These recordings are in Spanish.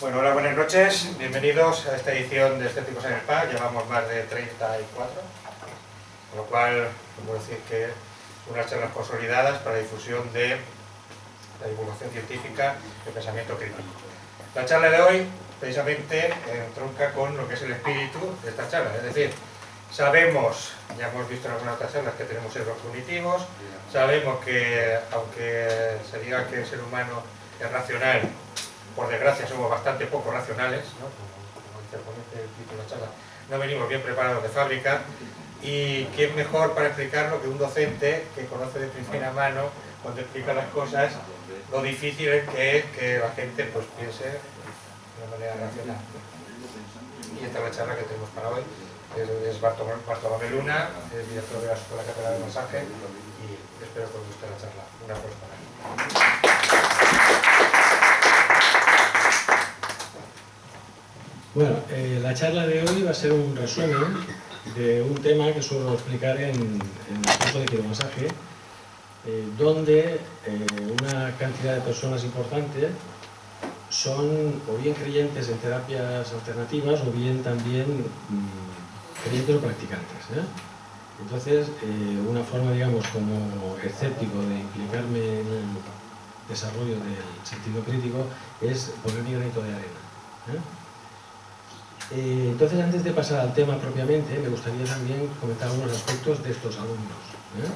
Bueno, hola, buenas noches, bienvenidos a esta edición de Escépticos en el PA. Llevamos más de 34, con lo cual puedo decir que son unas charlas consolidadas para la difusión de la divulgación científica y el pensamiento crítico. La charla de hoy precisamente entronca con lo que es el espíritu de esta charla, es decir, sabemos, ya hemos visto en algunas otras charlas que tenemos sesgos cognitivos, sabemos que aunque se diga que el ser humano es racional, por desgracia somos bastante poco racionales, ¿no? Como dice el ponente del título de la charla, no venimos bien preparados de fábrica, y quién mejor para explicarlo que un docente que conoce de primera mano, cuando explica las cosas, lo difícil que es que la gente pues piense de una manera racional. Y esta es la charla que tenemos para hoy. Es Bartolomé Luna, es director de la Escuela Catalana de Masaje, y espero que os guste la charla. Un aplauso para él. Bueno, la charla de hoy va a ser un resumen de un tema que suelo explicar en el curso de quiromasaje, donde una cantidad de personas importantes son o bien creyentes en terapias alternativas o bien también creyentes o practicantes, ¿eh? Entonces, una forma, digamos, como escéptico de implicarme en el desarrollo del sentido crítico es poner mi granito de arena, ¿eh? Entonces, antes de pasar al tema propiamente, me gustaría también comentar algunos aspectos de estos alumnos, ¿eh?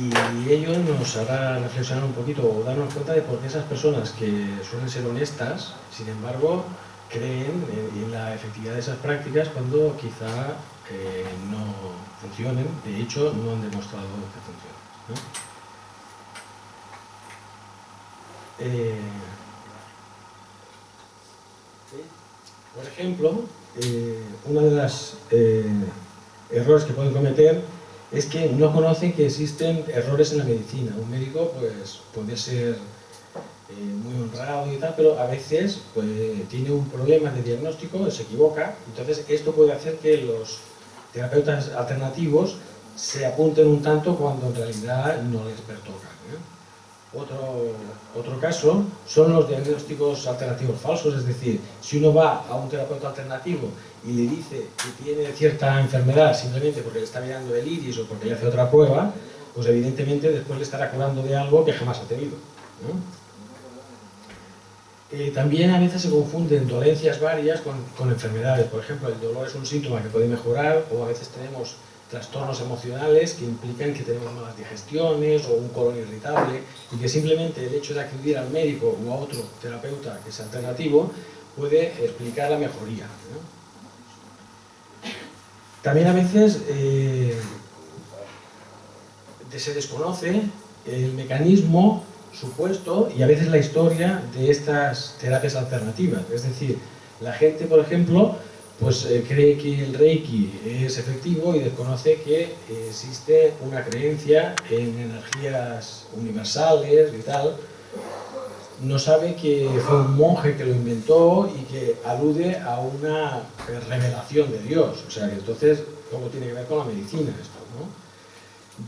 Y ello nos hará reflexionar un poquito o darnos cuenta de por qué esas personas que suelen ser honestas, sin embargo, creen en la efectividad de esas prácticas cuando quizá no funcionen, de hecho no han demostrado que funcionen, ¿no? Por ejemplo, uno de los errores que pueden cometer es que no conocen que existen errores en la medicina. Un médico pues, puede ser muy honrado y tal, pero a veces pues, tiene un problema de diagnóstico, se equivoca, entonces esto puede hacer que los terapeutas alternativos se apunten un tanto cuando en realidad no les pertoca, ¿eh? Otro caso son los diagnósticos alternativos falsos, es decir, si uno va a un terapeuta alternativo y le dice que tiene cierta enfermedad simplemente porque le está mirando el iris o porque le hace otra prueba, pues evidentemente después le estará curando de algo que jamás ha tenido, ¿no? También a veces se confunden dolencias varias con enfermedades. Por ejemplo, el dolor es un síntoma que puede mejorar, o a veces tenemos trastornos emocionales que implican que tenemos malas digestiones o un colon irritable, y que simplemente el hecho de acudir al médico o a otro terapeuta que sea alternativo puede explicar la mejoría, ¿no? También a veces se desconoce el mecanismo supuesto y a veces la historia de estas terapias alternativas. Es decir, la gente, por ejemplo, pues cree que el Reiki es efectivo y desconoce que existe una creencia en energías universales y tal. No sabe que fue un monje que lo inventó y que alude a una revelación de Dios. O sea, que entonces, ¿cómo tiene que ver con la medicina esto, ¿no?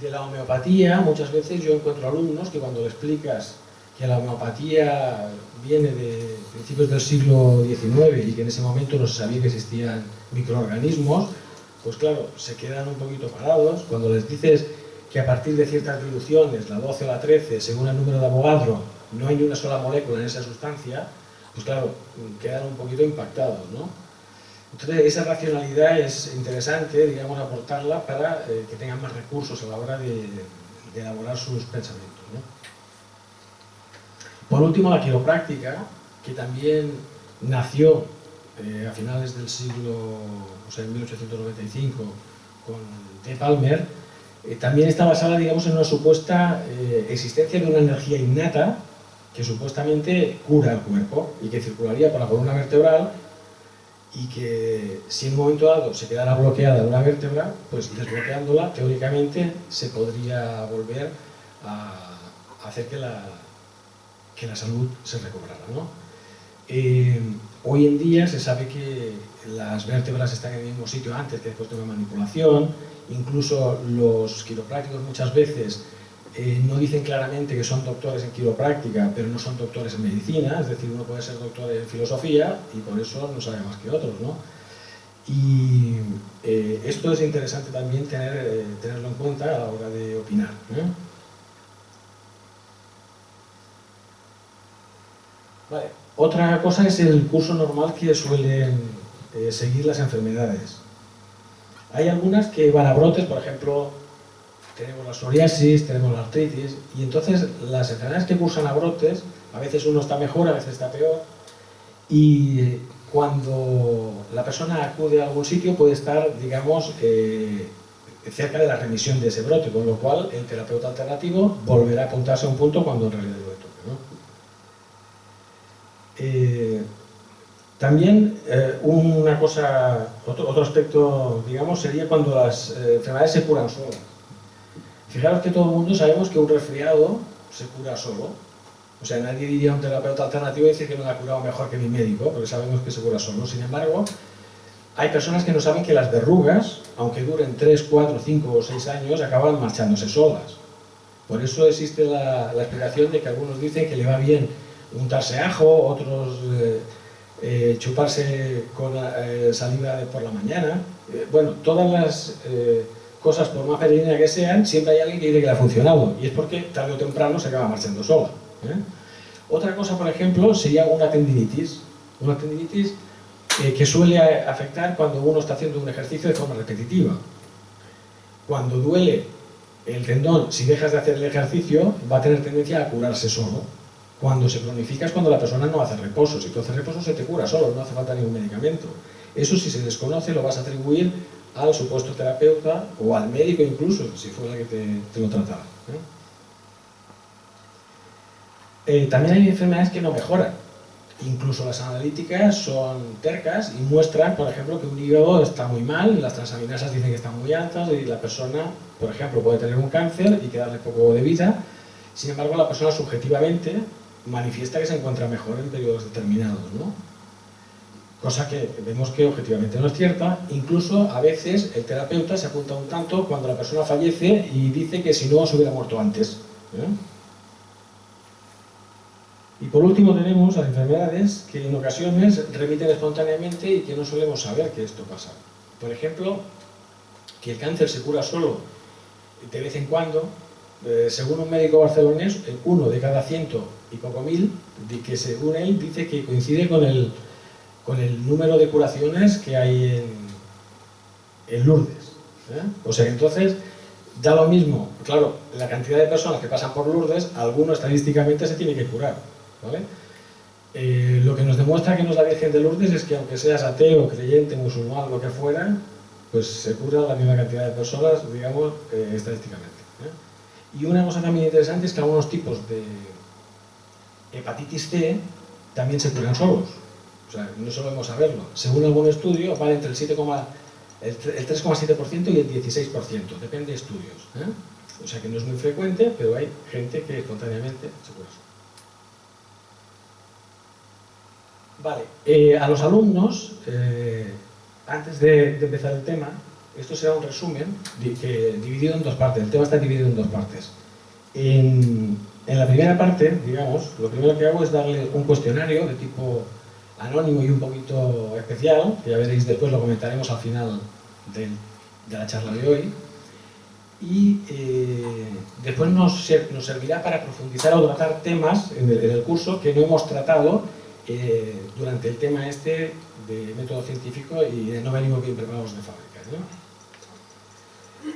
De la homeopatía, muchas veces yo encuentro alumnos que cuando le explicas que la homeopatía viene de principios del siglo XIX y que en ese momento no se sabía que existían microorganismos, pues claro, se quedan un poquito parados. Cuando les dices que a partir de ciertas diluciones, la 12 o la 13, según el número de Avogadro, no hay ni una sola molécula en esa sustancia, pues claro, quedan un poquito impactados, ¿no? Entonces, esa racionalidad es interesante, digamos, aportarla para que tengan más recursos a la hora de elaborar sus pensamientos, ¿no? Por último, la quiropráctica, que también nació a finales del siglo, o sea, en 1895, con D. Palmer, también está basada, digamos, en una supuesta existencia de una energía innata que supuestamente cura el cuerpo y que circularía por la columna vertebral, y que si en un momento dado se quedara bloqueada una vértebra, pues desbloqueándola, teóricamente se podría volver a hacer que la salud se recobrara, ¿no? Hoy en día se sabe que las vértebras están en el mismo sitio antes que después de una manipulación. Incluso los quiroprácticos muchas veces no dicen claramente que son doctores en quiropráctica, pero no son doctores en medicina, es decir, uno puede ser doctor en filosofía y por eso no sabe más que otros, ¿no? Y esto es interesante también tenerlo en cuenta a la hora de opinar, ¿eh? Vale. Otra cosa es el curso normal que suelen seguir las enfermedades. Hay algunas que van a brotes, por ejemplo, tenemos la psoriasis, tenemos la artritis, y entonces las enfermedades que cursan a brotes, a veces uno está mejor, a veces está peor, y cuando la persona acude a algún sitio puede estar, digamos, cerca de la remisión de ese brote, con lo cual el terapeuta alternativo volverá a apuntarse a un punto cuando en realidad lo toque, ¿no? También una cosa, otro aspecto, digamos, sería cuando las enfermedades se curan solas. Fijaros que todo el mundo sabemos que un resfriado se cura solo. O sea, nadie diría a un terapeuta alternativo y decir que no lo ha curado mejor que mi médico, porque sabemos que se cura solo. Sin embargo, hay personas que no saben que las verrugas, aunque duren 3, 4, 5 o 6 años, acaban marchándose solas. Por eso existe la explicación de que algunos dicen que le va bien untarse ajo, otros chuparse con saliva por la mañana. Bueno, todas las cosas, por más pequeñas que sean, siempre hay alguien que dice que le ha funcionado, y es porque tarde o temprano se acaba marchando sola, ¿eh? Otra cosa, por ejemplo, sería una tendinitis que suele afectar cuando uno está haciendo un ejercicio de forma repetitiva. Cuando duele el tendón, si dejas de hacer el ejercicio, va a tener tendencia a curarse solo. Cuando se cronifica es cuando la persona no hace reposo. Si tú haces reposo se te cura solo, no hace falta ningún medicamento. Eso, si se desconoce, lo vas a atribuir al supuesto terapeuta o al médico incluso, si fuera que te lo tratara, ¿eh? También hay enfermedades que no mejoran. Incluso las analíticas son tercas y muestran, por ejemplo, que un hígado está muy mal, las transaminasas dicen que están muy altas y la persona, por ejemplo, puede tener un cáncer y quedarle poco de vida. Sin embargo, la persona subjetivamente manifiesta que se encuentra mejor en periodos determinados, ¿no? Cosa que vemos que objetivamente no es cierta. Incluso a veces el terapeuta se apunta un tanto cuando la persona fallece y dice que si no se hubiera muerto antes, ¿eh? Y por último tenemos las enfermedades que en ocasiones remiten espontáneamente y que no solemos saber que esto pasa. Por ejemplo, que el cáncer se cura solo de vez en cuando. Según un médico barcelonés, 1 de cada 100 y poco mil, que según él dice que coincide con el número de curaciones que hay en Lourdes, ¿eh? O sea, entonces da lo mismo, claro, la cantidad de personas que pasan por Lourdes, alguno estadísticamente se tiene que curar, ¿vale? Lo que nos demuestra que no es la Virgen de Lourdes es que aunque seas ateo, creyente, musulmán, lo que fuera, pues se cura la misma cantidad de personas, digamos, estadísticamente, ¿eh? Y una cosa también interesante es que algunos tipos de hepatitis C también se curan solos. O sea, no solemos saberlo. Según algún estudio, vale entre el 3,7% y el 16%. Depende de estudios, ¿eh? O sea que no es muy frecuente, pero hay gente que espontáneamente se cura sola. Vale, a los alumnos, antes de empezar el tema, esto será un resumen dividido en dos partes. El tema está dividido en dos partes. En la primera parte, digamos, lo primero que hago es darle un cuestionario de tipo anónimo y un poquito especial, que ya veréis después, lo comentaremos al final de la charla de hoy. Y después nos servirá para profundizar o tratar temas en el curso que no hemos tratado durante el tema este de método científico y no venimos bien preparados de fábrica, ¿no?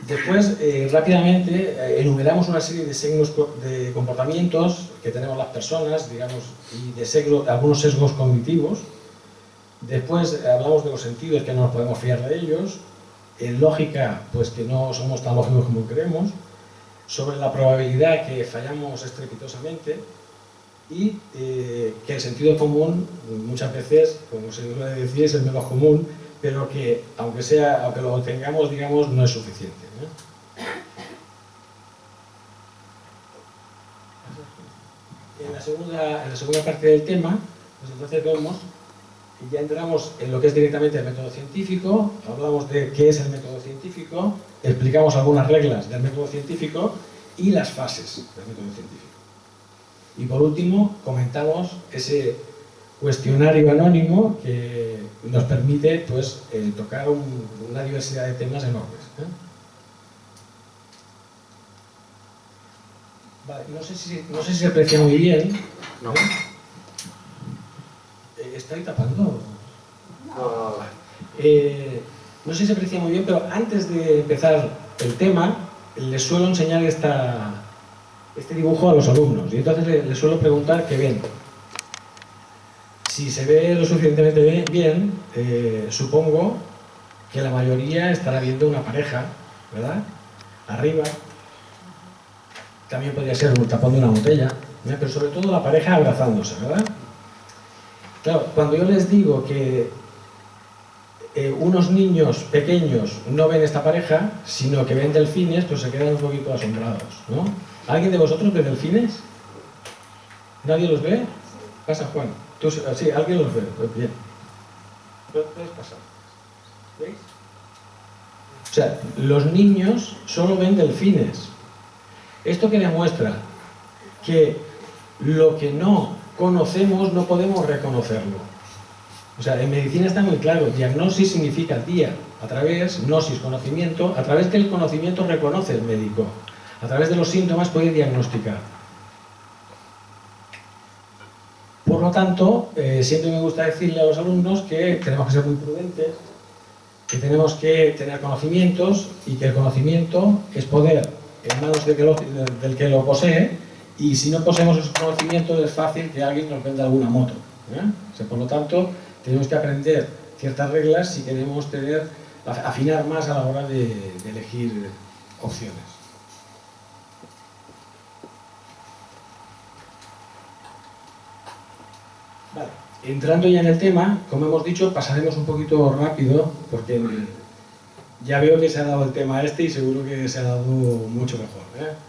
Después, rápidamente, enumeramos una serie de signos de comportamientos que tenemos las personas, digamos, y de algunos sesgos cognitivos. Después hablamos de los sentidos, que no nos podemos fiar de ellos. En lógica, pues que no somos tan lógicos como creemos. Sobre la probabilidad que fallamos estrepitosamente. Y que el sentido común, muchas veces, como se suele decir, es el menos común, pero que, aunque lo tengamos, digamos, no es suficiente, ¿no? En la segunda parte del tema, pues entonces vemos y ya entramos en lo que es directamente el método científico, hablamos de qué es el método científico, explicamos algunas reglas del método científico y las fases del método científico. Y por último, comentamos ese cuestionario anónimo que nos permite pues, tocar una diversidad de temas enormes. Vale, no sé si se aprecia muy bien. No. ¿Estoy tapando? No. No sé si se aprecia muy bien, pero antes de empezar el tema, les suelo enseñar este dibujo a los alumnos. Y entonces les suelo preguntar qué ven. Si se ve lo suficientemente bien, supongo que la mayoría estará viendo una pareja, ¿verdad? Arriba. También podría ser tapando una botella, pero sobre todo la pareja abrazándose, ¿verdad? Claro, cuando yo les digo que unos niños pequeños no ven esta pareja, sino que ven delfines, pues se quedan un poquito asombrados, ¿no? ¿Alguien de vosotros ve delfines? ¿Nadie los ve? Pasa, Juan. ¿Tú, sí, alguien los ve? Pues bien. Puedes pasar. ¿Veis? O sea, los niños solo ven delfines. ¿Esto qué demuestra? Que lo que no conocemos no podemos reconocerlo. O sea, en medicina está muy claro, diagnosis significa día, a través, gnosis, conocimiento, a través del conocimiento reconoce el médico, a través de los síntomas puede diagnosticar. Por lo tanto, siempre me gusta decirle a los alumnos que tenemos que ser muy prudentes, que tenemos que tener conocimientos y que el conocimiento es poder en manos del que lo posee, y si no poseemos esos conocimientos es fácil que alguien nos venda alguna moto. O sea, por lo tanto, tenemos que aprender ciertas reglas si queremos afinar más a la hora de elegir opciones. Vale. Entrando ya en el tema, como hemos dicho, pasaremos un poquito rápido porque ya veo que se ha dado el tema y seguro que se ha dado mucho mejor.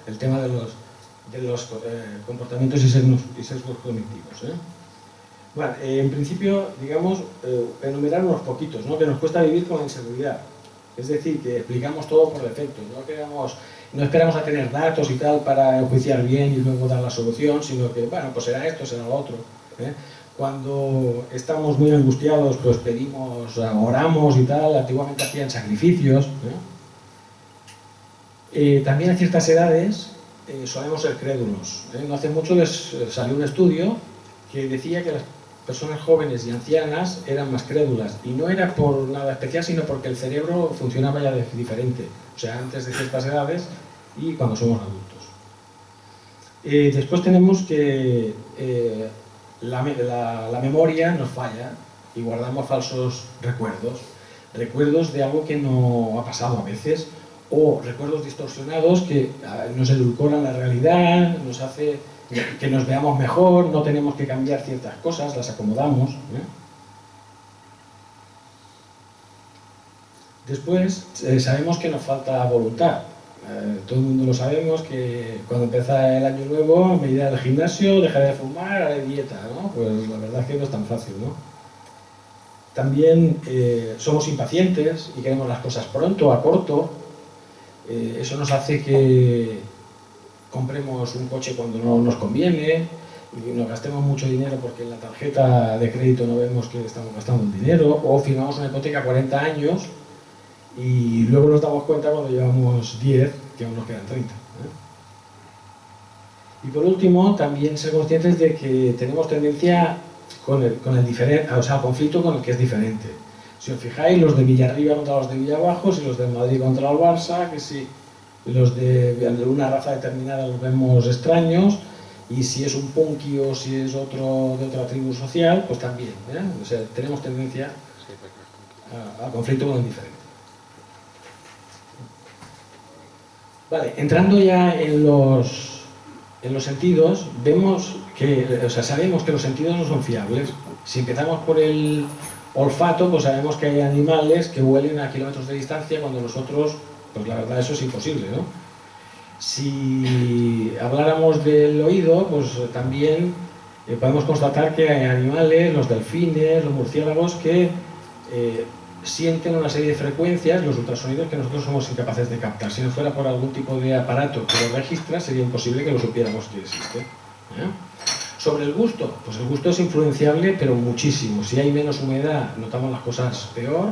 El tema de los comportamientos y sesgos cognitivos. Bueno, en principio, digamos, enumerar unos poquitos, ¿no? Que nos cuesta vivir con la inseguridad. Es decir, que explicamos todo por defecto. No esperamos a tener datos y tal para enjuiciar bien y luego dar la solución, sino que, bueno, pues será esto, será lo otro. Cuando estamos muy angustiados, pues pedimos, oramos y tal. Antiguamente hacían sacrificios. También a ciertas edades solemos ser crédulos. No hace mucho salió un estudio que decía que las personas jóvenes y ancianas eran más crédulas, y no era por nada especial, sino porque el cerebro funcionaba ya diferente, o sea, antes de ciertas edades y cuando somos adultos. Después tenemos que la memoria nos falla y guardamos falsos recuerdos de algo que no ha pasado a veces, o recuerdos distorsionados que nos edulcoran la realidad, nos hace que nos veamos mejor, no tenemos que cambiar ciertas cosas, las acomodamos. Después, sabemos que nos falta voluntad. Todo el mundo lo sabemos, que cuando empieza el año nuevo me iré al gimnasio, dejaré de fumar, haré dieta, ¿no? Pues la verdad es que no es tan fácil, ¿no? También somos impacientes y queremos las cosas pronto, a corto. Eso nos hace que compremos un coche cuando no nos conviene y nos gastemos mucho dinero porque en la tarjeta de crédito no vemos que estamos gastando el dinero, o firmamos una hipoteca a 40 años y luego nos damos cuenta cuando llevamos 10 que aún nos quedan 30. Y por último, también ser conscientes de que tenemos tendencia con el diferente, o sea, al conflicto con el que es diferente. Si os fijáis, los de Villarriba contra los de Villabajo, si los de Madrid contra el Barça, que si los de una raza determinada los vemos extraños, y si es un punky o si es otro de otra tribu social, pues también. O sea, tenemos tendencia al conflicto con el diferente. Vale, entrando ya en los sentidos, vemos que, o sea, sabemos que los sentidos no son fiables. Si empezamos por el olfato, pues sabemos que hay animales que huelen a kilómetros de distancia cuando nosotros, pues la verdad eso es imposible, ¿no? Si habláramos del oído, pues también podemos constatar que hay animales, los delfines, los murciélagos, que sienten una serie de frecuencias, los ultrasonidos, que nosotros somos incapaces de captar. Si no fuera por algún tipo de aparato que lo registra, sería imposible que lo supiéramos que existe. Sobre el gusto, pues el gusto es influenciable, pero muchísimo. Si hay menos humedad, notamos las cosas peor.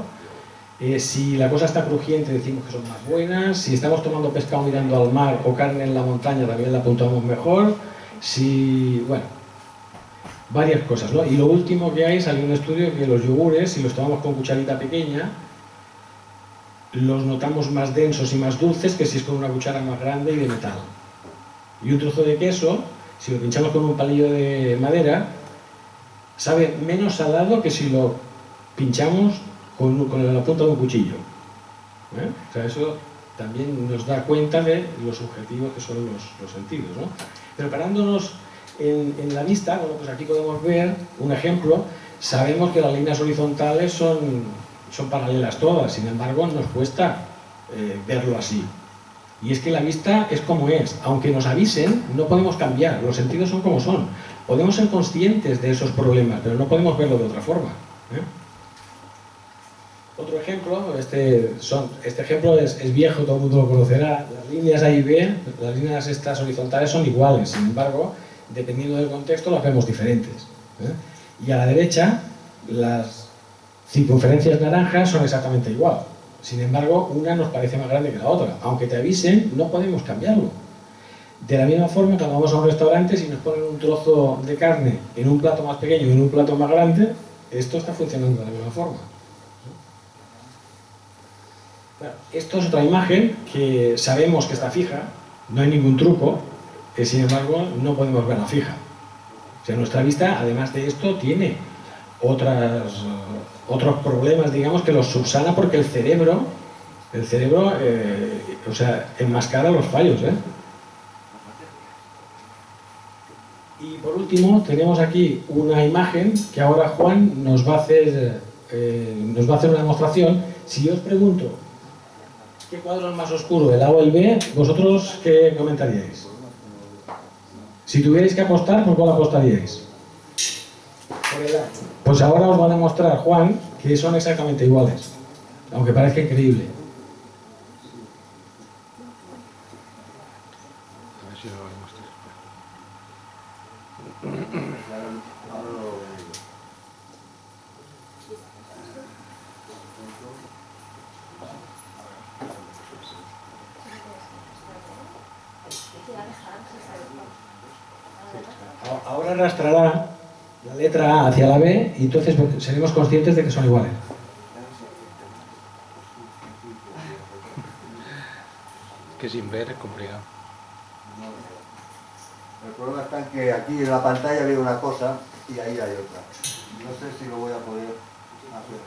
Si la cosa está crujiente, decimos que son más buenas. Si estamos tomando pescado mirando al mar o carne en la montaña, también la apuntamos mejor. Bueno, varias cosas, ¿no? Y lo último que hay, salió un estudio que los yogures, si los tomamos con cucharita pequeña, los notamos más densos y más dulces que si es con una cuchara más grande y de metal. Y un trozo de queso, si lo pinchamos con un palillo de madera, sabe menos salado que si lo pinchamos con la punta de un cuchillo. O sea, eso también nos da cuenta de lo subjetivos que son los sentidos, ¿no? Pero parándonos en la vista, bueno, pues aquí podemos ver un ejemplo. Sabemos que las líneas horizontales son paralelas todas, sin embargo nos cuesta verlo así. Y es que la vista es como es. Aunque nos avisen, no podemos cambiar, los sentidos son como son. Podemos ser conscientes de esos problemas, pero no podemos verlo de otra forma. Otro ejemplo, este ejemplo es viejo, todo el mundo lo conocerá. Las líneas A y B, las líneas estas horizontales son iguales, sin embargo, dependiendo del contexto las vemos diferentes. Y a la derecha, las circunferencias naranjas son exactamente igual. Sin embargo, una nos parece más grande que la otra. Aunque te avisen, no podemos cambiarlo. De la misma forma, cuando vamos a un restaurante, si nos ponen un trozo de carne en un plato más pequeño y en un plato más grande, esto está funcionando de la misma forma. Bueno, esto es otra imagen que sabemos que está fija, no hay ningún truco, sin embargo no podemos verla fija. O sea, nuestra vista, además de esto, tiene otros problemas, digamos, que los subsana porque el cerebro enmascara los fallos. Y por último, tenemos aquí una imagen que ahora Juan nos va a hacer una demostración. Si yo os pregunto ¿qué cuadro es más oscuro, el A o el B? ¿Vosotros qué comentaríais? Si tuvierais que apostar, ¿por cuál apostaríais? Por el A. Pues ahora os va a demostrar Juan que son exactamente iguales, aunque parezca increíble. A ver si lo demuestras. Ahora arrastrará la letra A hacia la B y entonces seremos conscientes de que son iguales. Que sin ver es complicado. El problema está en que aquí en la pantalla veo una cosa y ahí hay otra. No sé si lo voy a poder hacer.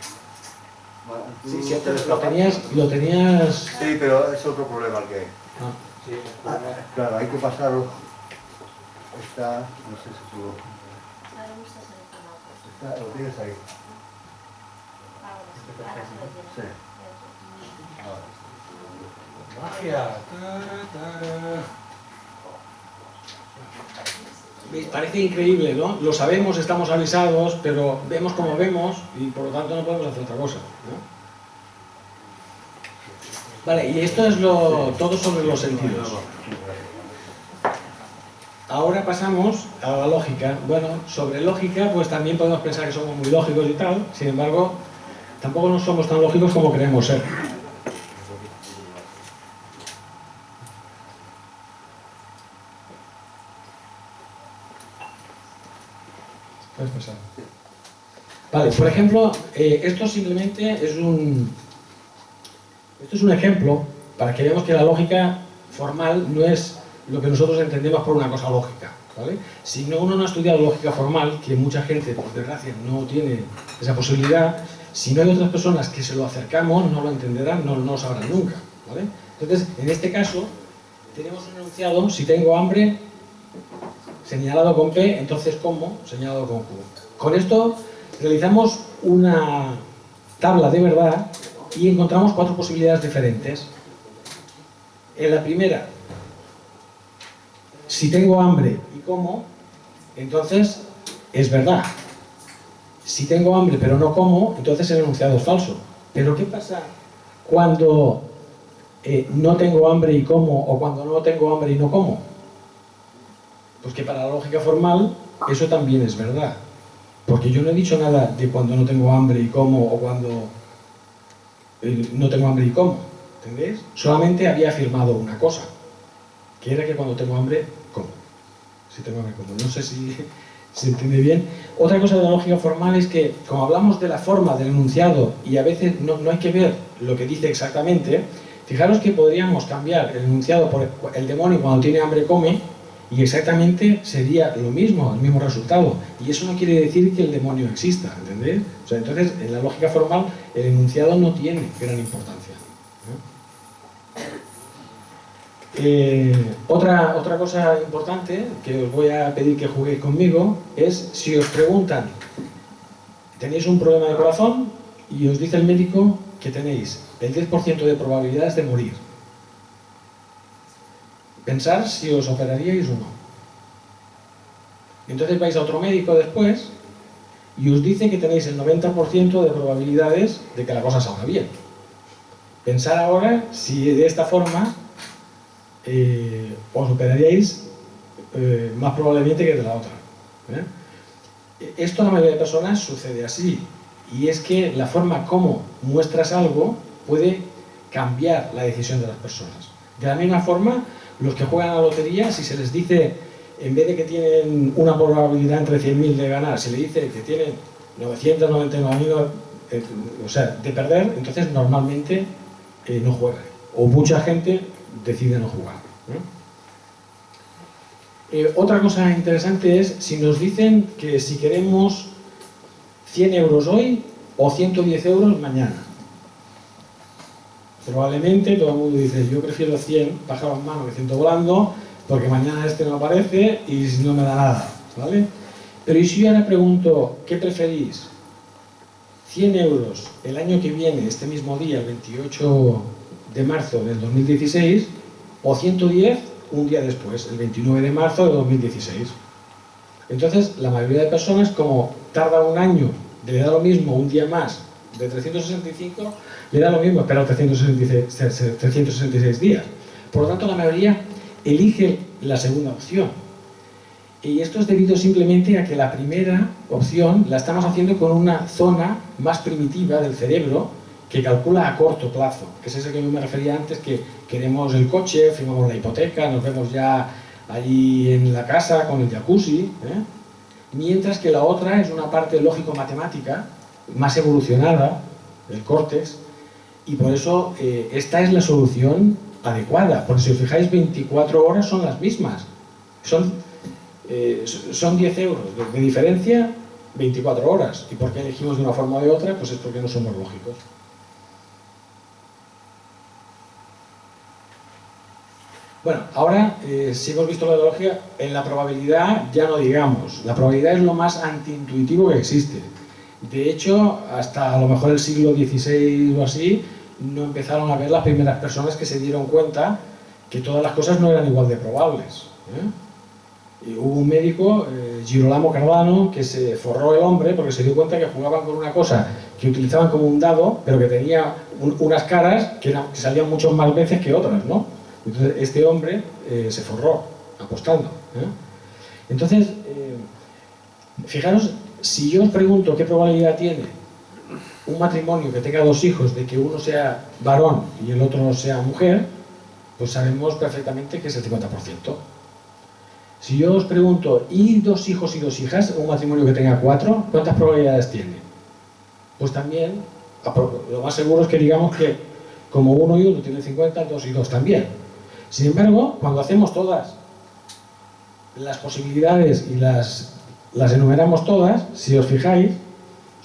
Bueno, Sí, si antes lo tenías... Sí, pero es otro problema el que hay. Claro, hay que pasarlo. Está, no sé si tú lo tienes ahí. Sí. Magia. Parece increíble, ¿no? Lo sabemos, estamos avisados, pero vemos como vemos y por lo tanto no podemos hacer otra cosa, ¿no? Vale, y esto es todo sobre los sentidos. Ahora pasamos a la lógica. Bueno, sobre lógica, pues también podemos pensar que somos muy lógicos y tal, sin embargo, tampoco no somos tan lógicos como creemos ser. Puedes pasar. Vale, por ejemplo, esto simplemente es un ejemplo para que veamos que la lógica formal no es lo que nosotros entendemos por una cosa lógica, ¿vale? Si uno no ha estudiado lógica formal, que mucha gente, por desgracia, no tiene esa posibilidad, si no hay otras personas que se lo acercamos, no lo entenderán, no lo sabrán nunca, ¿vale? Entonces, en este caso, tenemos un enunciado: si tengo hambre, señalado con P, entonces como, señalado con Q. Con esto realizamos una tabla de verdad y encontramos 4 posibilidades diferentes. En la primera, si tengo hambre y como, entonces es verdad. Si tengo hambre pero no como, entonces el enunciado es falso. Pero ¿qué pasa cuando no tengo hambre y como, o cuando no tengo hambre y no como? Pues que para la lógica formal eso también es verdad. Porque yo no he dicho nada de cuando no tengo hambre y como, o cuando no tengo hambre y como. ¿Entendéis? Solamente había afirmado una cosa, que era que cuando tengo hambre, como. Si tengo hambre, como. No sé si se entiende bien. Otra cosa de la lógica formal es que, como hablamos de la forma del enunciado y a veces no hay que ver lo que dice exactamente, fijaros que podríamos cambiar el enunciado por el demonio cuando tiene hambre come, y exactamente sería lo mismo, el mismo resultado. Y eso no quiere decir que el demonio exista, ¿entendéis? O sea, entonces, en la lógica formal, el enunciado no tiene gran importancia. Otra cosa importante que os voy a pedir que juguéis conmigo es si os preguntan, tenéis un problema de corazón y os dice el médico que tenéis el 10% de probabilidades de morir. Pensar si os operaríais o no. Entonces vais a otro médico después y os dice que tenéis el 90% de probabilidades de que la cosa salga bien. Pensar ahora si de esta forma os operaríais más probablemente que de la otra. Esto a la mayoría de personas sucede así, y es que la forma como muestras algo puede cambiar la decisión de las personas. De la misma forma, los que juegan a la lotería, si se les dice, en vez de que tienen una probabilidad entre 100.000 de ganar, se les dice que tienen 999.000, o sea, de perder, entonces normalmente no juegan, o mucha gente decide no jugar. Otra cosa interesante es si nos dicen que si queremos 100 euros hoy o 110 euros mañana. Probablemente todo el mundo dice, yo prefiero 100 pájaros en mano que 100 volando, porque mañana este no aparece y no me da nada, ¿vale? Pero ¿y si yo ahora pregunto, ¿qué preferís? 100 euros el año que viene, este mismo día, el 28 de marzo del 2016, o 110 un día después, el 29 de marzo de 2016. Entonces, la mayoría de personas, como tarda un año, le da lo mismo un día más de 365, le da lo mismo esperar 366 días. Por lo tanto, la mayoría elige la segunda opción. Y esto es debido simplemente a que la primera opción la estamos haciendo con una zona más primitiva del cerebro que calcula a corto plazo, que es ese que yo me refería antes, que queremos el coche, firmamos la hipoteca, nos vemos ya allí en la casa con el jacuzzi, mientras que la otra es una parte lógico-matemática más evolucionada, el córtex, y por eso esta es la solución adecuada, porque si os fijáis 24 horas son las mismas, son 10 euros de diferencia, 24 horas, y por qué elegimos de una forma o de otra, pues es porque no somos lógicos. Bueno, ahora si hemos visto la lógica, en la probabilidad ya no digamos, la probabilidad es lo más antiintuitivo que existe. De hecho, hasta a lo mejor el siglo XVI o así, no empezaron a ver las primeras personas que se dieron cuenta que todas las cosas no eran igual de probables. Y hubo un médico, Girolamo Cardano, que se forró el hombre porque se dio cuenta que jugaban con una cosa que utilizaban como un dado, pero que tenía unas caras que salían muchas más veces que otras, ¿no? Entonces este hombre se forró apostando. Entonces, fijaros, si yo os pregunto qué probabilidad tiene un matrimonio que tenga dos hijos de que uno sea varón y el otro sea mujer, pues sabemos perfectamente que es el 50%. Si yo os pregunto, ¿y dos hijos y dos hijas? Un matrimonio que tenga 4, ¿cuántas probabilidades tiene? Pues también, lo más seguro es que digamos que como uno y uno tienen 50, dos y dos también. Sin embargo, cuando hacemos todas las posibilidades y las enumeramos todas, si os fijáis,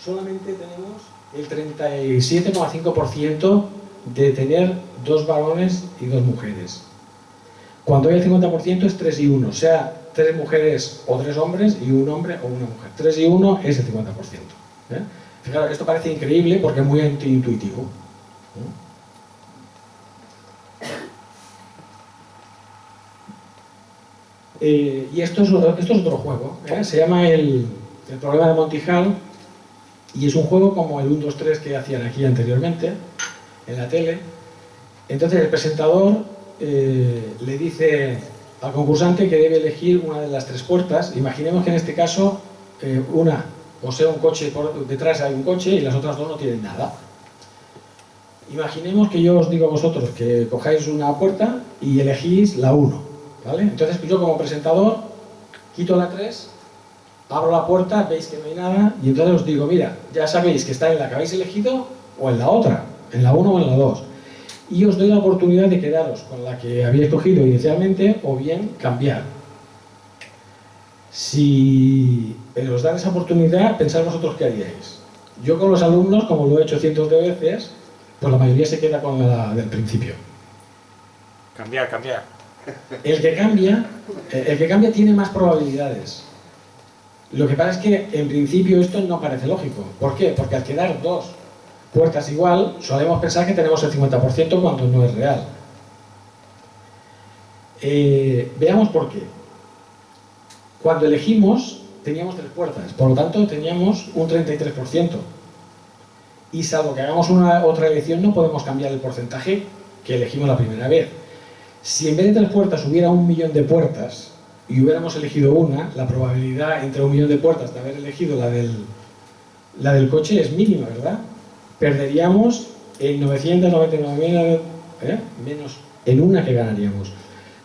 solamente tenemos el 37,5% de tener dos varones y dos mujeres. Cuando hay el 50% es 3 y 1, o sea, 3 mujeres o 3 hombres y un hombre o una mujer. 3 y 1 es el 50%. Fijaros, esto parece increíble porque es muy intuitivo. Y esto es otro juego, se llama el problema de Monty Hall, Y es un juego como el 1, 2, 3 que hacían aquí anteriormente, en la tele. Entonces el presentador le dice al concursante que debe elegir una de las 3 puertas. Imaginemos que en este caso una posee un coche, por detrás hay un coche y las otras 2 no tienen nada. Imaginemos que yo os digo a vosotros que cojáis una puerta y elegís la 1, ¿vale? Entonces yo como presentador quito la 3, abro la puerta, veis que no hay nada y entonces os digo, mira, ya sabéis que está en la que habéis elegido o en la otra, en la 1 o en la 2. Y os doy la oportunidad de quedaros con la que habéis cogido inicialmente o bien cambiar. Si os dan esa oportunidad, pensad vosotros qué haríais. Yo con los alumnos, como lo he hecho cientos de veces, pues la mayoría se queda con la del principio. Cambiar, cambiar. El que cambia tiene más probabilidades. Lo que pasa es que en principio esto no parece lógico. ¿Por qué? Porque al quedar 2 puertas igual, solemos pensar que tenemos el 50% cuando no es real. Veamos por qué. Cuando elegimos teníamos 3 puertas, por lo tanto teníamos un 33%. Y salvo que hagamos otra elección no podemos cambiar el porcentaje que elegimos la primera vez. Si en vez de 3 puertas hubiera 1 millón de puertas y hubiéramos elegido una, la probabilidad entre 1 millón de puertas de haber elegido la del coche es mínima, ¿verdad? Perderíamos en 999.000, menos en una que ganaríamos.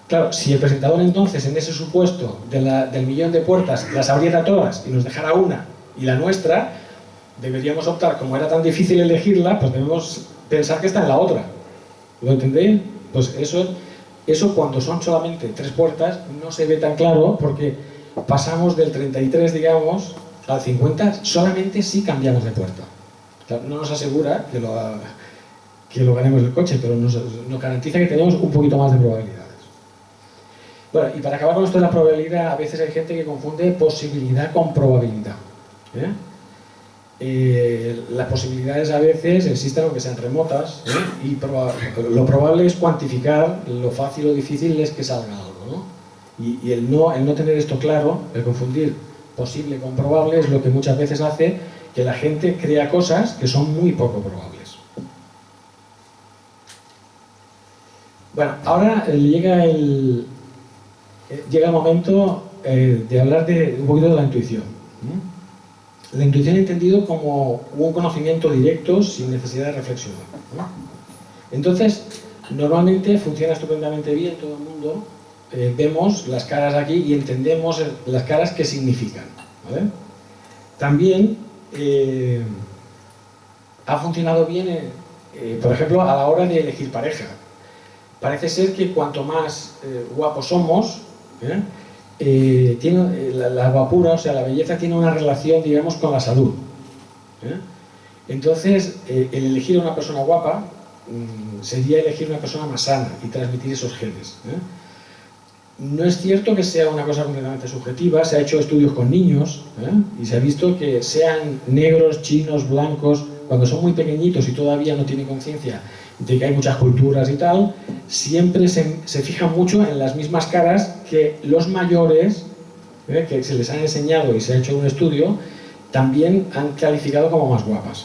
Claro, si el presentador entonces en ese supuesto del millón de puertas las abriera todas y nos dejara una y la nuestra, deberíamos optar, como era tan difícil elegirla, pues debemos pensar que está en la otra. ¿Lo entendéis? Pues eso cuando son solamente 3 puertas no se ve tan claro porque pasamos del 33, digamos, al 50 solamente si cambiamos de puerta. Claro, no nos asegura que lo ganemos el coche, pero nos garantiza que tenemos un poquito más de probabilidades. Bueno, y para acabar con esto de la probabilidad, a veces hay gente que confunde posibilidad con probabilidad. Las posibilidades a veces existen aunque sean remotas, y lo probable es cuantificar lo fácil o difícil es que salga algo, ¿no? Y el no tener esto claro, el confundir posible con probable es lo que muchas veces hace que la gente crea cosas que son muy poco probables. Bueno, ahora llega el momento de hablar un poquito de la intuición. La intuición entendido como un conocimiento directo sin necesidad de reflexionar, ¿no? Entonces, normalmente funciona estupendamente bien todo el mundo. Vemos las caras aquí y entendemos las caras qué significan, ¿vale? También ha funcionado bien, por ejemplo, a la hora de elegir pareja. Parece ser que cuanto más guapos somos, la guapura, o sea, la belleza tiene una relación, digamos, con la salud. Entonces, el elegir a una persona guapa sería elegir una persona más sana y transmitir esos genes. No es cierto que sea una cosa completamente subjetiva, se ha hecho estudios con niños y se ha visto que sean negros, chinos, blancos, cuando son muy pequeñitos y todavía no tienen conciencia de que hay muchas culturas y tal, siempre se fijan mucho en las mismas caras que los mayores, que se les han enseñado y se ha hecho un estudio, también han calificado como más guapas.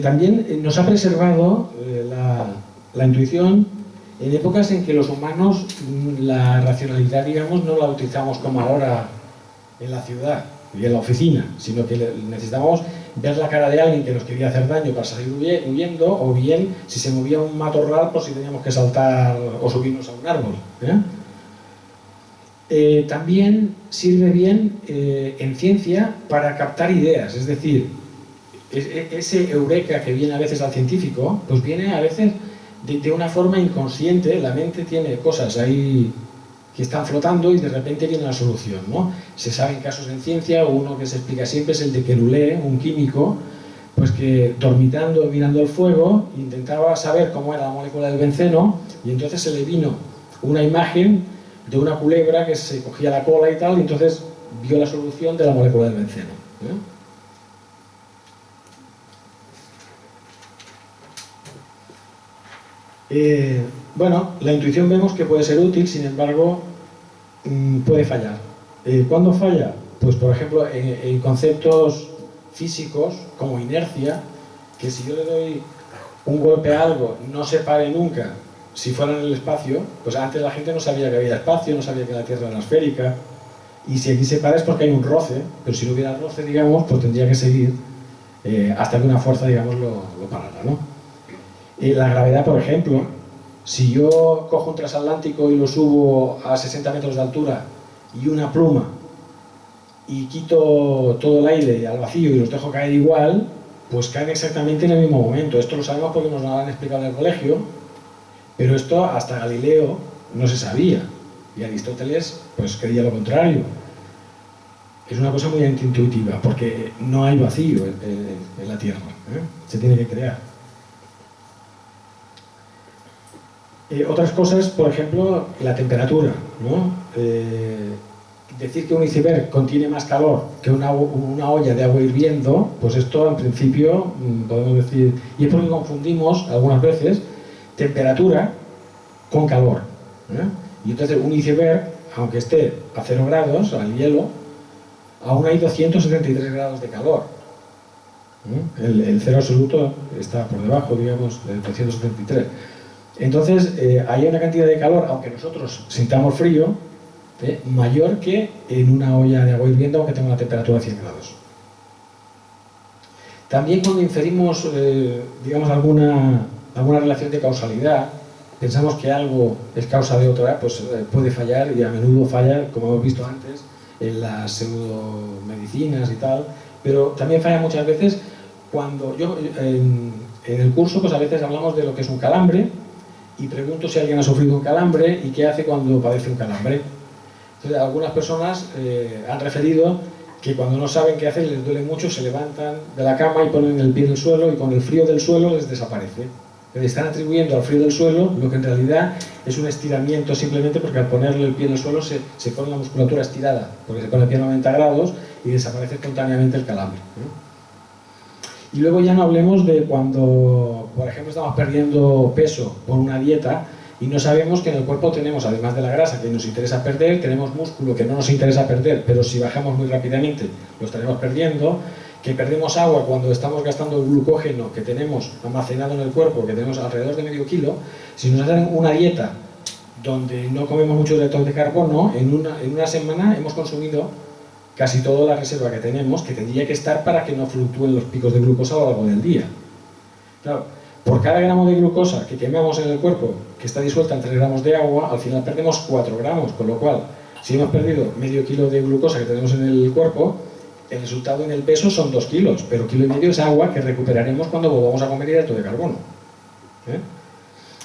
También nos ha preservado la intuición en épocas en que los humanos la racionalidad, digamos, no la utilizamos como ahora en la ciudad y en la oficina, sino que necesitábamos ver la cara de alguien que nos quería hacer daño para salir huyendo, o bien si se movía un matorral, pues si teníamos que saltar o subirnos a un árbol. También sirve bien en ciencia para captar ideas, es decir, ese eureka que viene a veces al científico, pues viene a veces de una forma inconsciente. La mente tiene cosas ahí que están flotando y de repente viene la solución, ¿no? Se saben casos en ciencia, uno que se explica siempre es el de Querulé, un químico, pues que dormitando, mirando el fuego, intentaba saber cómo era la molécula del benceno y entonces se le vino una imagen de una culebra que se cogía la cola y tal, y entonces vio la solución de la molécula del benceno. Bueno, la intuición vemos que puede ser útil, sin embargo, puede fallar. ¿Cuándo falla? Pues por ejemplo en conceptos físicos como inercia, que si yo le doy un golpe a algo no se pare nunca. Si fuera en el espacio, pues antes la gente no sabía que había espacio, no sabía que la Tierra era esférica, y si aquí se para es porque hay un roce, pero si no hubiera roce, digamos, pues tendría que seguir hasta que una fuerza, digamos, lo parara, ¿no? La gravedad, por ejemplo, si yo cojo un transatlántico y lo subo a 60 metros de altura y una pluma y quito todo el aire al vacío y los dejo caer igual, pues caen exactamente en el mismo momento. Esto lo sabemos porque nos lo han explicado en el colegio, pero esto hasta Galileo no se sabía, y Aristóteles pues creía lo contrario. Es una cosa muy antiintuitiva, porque no hay vacío en la Tierra, se tiene que crear. Otras cosas, por ejemplo, la temperatura, ¿no? Decir que un iceberg contiene más calor que una olla de agua hirviendo, pues esto en principio podemos decir, y es porque confundimos algunas veces temperatura con calor, y entonces un iceberg, aunque esté a 0 grados, al hielo, aún hay 273 grados de calor. El cero absoluto está por debajo, digamos, de 273. Entonces hay una cantidad de calor, aunque nosotros sintamos frío, mayor que en una olla de agua hirviendo, aunque tenga una temperatura de 100 grados. También cuando inferimos, digamos, alguna relación de causalidad, pensamos que algo es causa de otra, pues puede fallar, y a menudo falla, como hemos visto antes, en las pseudomedicinas y tal, pero también falla muchas veces cuando yo en el curso pues a veces hablamos de lo que es un calambre y pregunto si alguien ha sufrido un calambre y qué hace cuando padece un calambre. Entonces, algunas personas han referido que cuando no saben qué hacer, les duele mucho, se levantan de la cama y ponen el pie en el suelo y con el frío del suelo les desaparece. Le están atribuyendo al frío del suelo lo que en realidad es un estiramiento, simplemente porque al ponerle el pie en el suelo se pone la musculatura estirada, porque se pone el pie a 90 grados y desaparece espontáneamente el calambre. Y luego ya no hablemos de cuando, por ejemplo, estamos perdiendo peso por una dieta y no sabemos que en el cuerpo tenemos, además de la grasa que nos interesa perder, tenemos músculo que no nos interesa perder, pero si bajamos muy rápidamente lo estaremos perdiendo, que perdemos agua cuando estamos gastando el glucógeno que tenemos almacenado en el cuerpo, que tenemos alrededor de medio kilo. Si nos hacen una dieta donde no comemos muchos hidratos de carbono, en una semana hemos consumido casi toda la reserva que tenemos, que tendría que estar para que no fluctúen los picos de glucosa a lo largo del día. Claro, por cada gramo de glucosa que quemamos en el cuerpo, que está disuelta en 3 gramos de agua, al final perdemos 4 gramos, con lo cual, si hemos perdido medio kilo de glucosa que tenemos en el cuerpo, el resultado en el peso son 2 kilos, pero 1,5 kilos es agua que recuperaremos cuando volvamos a comer hidrato de carbono.